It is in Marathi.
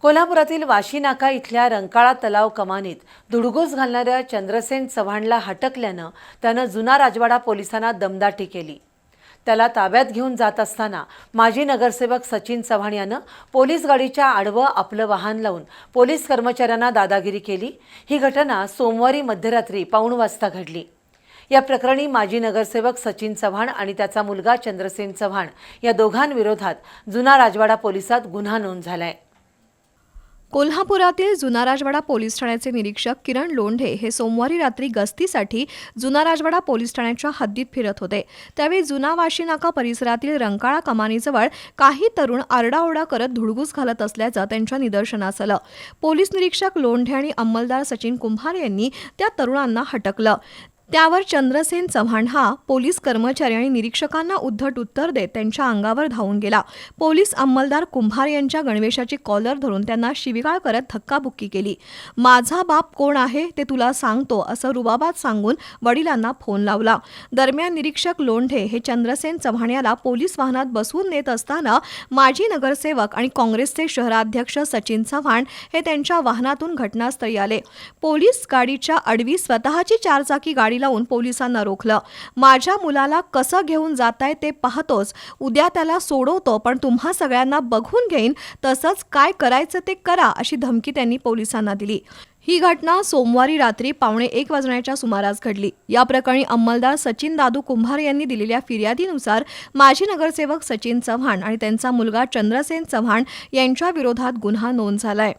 कोल्हापुरातील वाशी नाका इथल्या रंकाळा तलाव कमानीत धुडगूस घालणाऱ्या चंद्रसेन चव्हाणला हटकल्यानं त्यानं जुना राजवाडा पोलिसांना दमदाटी केली। त्याला ताब्यात घेऊन जात असताना माजी नगरसेवक सचिन चव्हाण यानं पोलीस गाडीच्या आडवं आपलं वाहन लावून पोलीस कर्मचाऱ्यांना दादागिरी केली। ही घटना सोमवारी मध्यरात्री 1:15 वाजता घडली। या प्रकरणी माजी नगरसेवक सचिन चव्हाण आणि त्याचा मुलगा चंद्रसेन चव्हाण या दोघांविरोधात जुना राजवाडा पोलिसात गुन्हा नोंद झालाय। कोल्हापुरातील जुना राजवाडा पोलीस ठाण्याचे निरीक्षक किरण लोंढे हे सोमवारी रात्री गस्तीसाठी जुना राजवाडा पोलीस ठाण्याच्या हद्दीत फिरत होते। त्यावेळी जुना वाशी नाका परिसरातील रंकाळा कमानीजवळ काही तरुण आरडाओरडा करत धुडगूस घालत असल्याचं त्यांच्या निदर्शनास आलं। पोलीस निरीक्षक लोंढे आणि अंमलदार सचिन कुंभार यांनी त्या तरुणांना हटकलं। त्यावर चंद्रसेन चव्हाण हा पोलीस कर्मचारी आणि निरीक्षकांना उद्धट उत्तर देत त्यांच्या अंगावर धावून गेला। पोलीस अंमलदार कुंभार यांच्या गणवेशाची कॉलर धरून त्यांना शिवीगाळ करत धक्काबुक्की केली। माझा बाप कोण आहे ते तुला सांगतो असं रुबाबात सांगून वडिलांना फोन लावला। दरम्यान निरीक्षक लोंढे हे चंद्रसेन चव्हाण याला पोलीस वाहनात बसवून नेत असताना माजी नगरसेवक आणि काँग्रेसचे शहराध्यक्ष सचिन चव्हाण हे त्यांच्या वाहनातून घटनास्थळी आले। पोलीस गाडीच्या आडवी स्वतःची चारचाकी गाडी लावून पोलिसांना रोखलं। माझ्या मुलाला कसं घेऊन जाताय ते पाहतोच, उद्या त्याला सोडवतो, पण तुम्हा सगळ्यांना बघून घेईन, तसंच काय करायचं ते करा अशी धमकी त्यांनी पोलिसांना दिली। ही घटना सोमवारी रात्री 1:15 वाजण्याच्या सुमारास घडली। या प्रकरणी अंमलदार सचिन दादू कुंभार यांनी दिलेल्या फिर्यादीनुसार माजी नगरसेवक सचिन चव्हाण आणि त्यांचा मुलगा चंद्रसेन चव्हाण यांच्या विरोधात गुन्हा नोंद झालाय।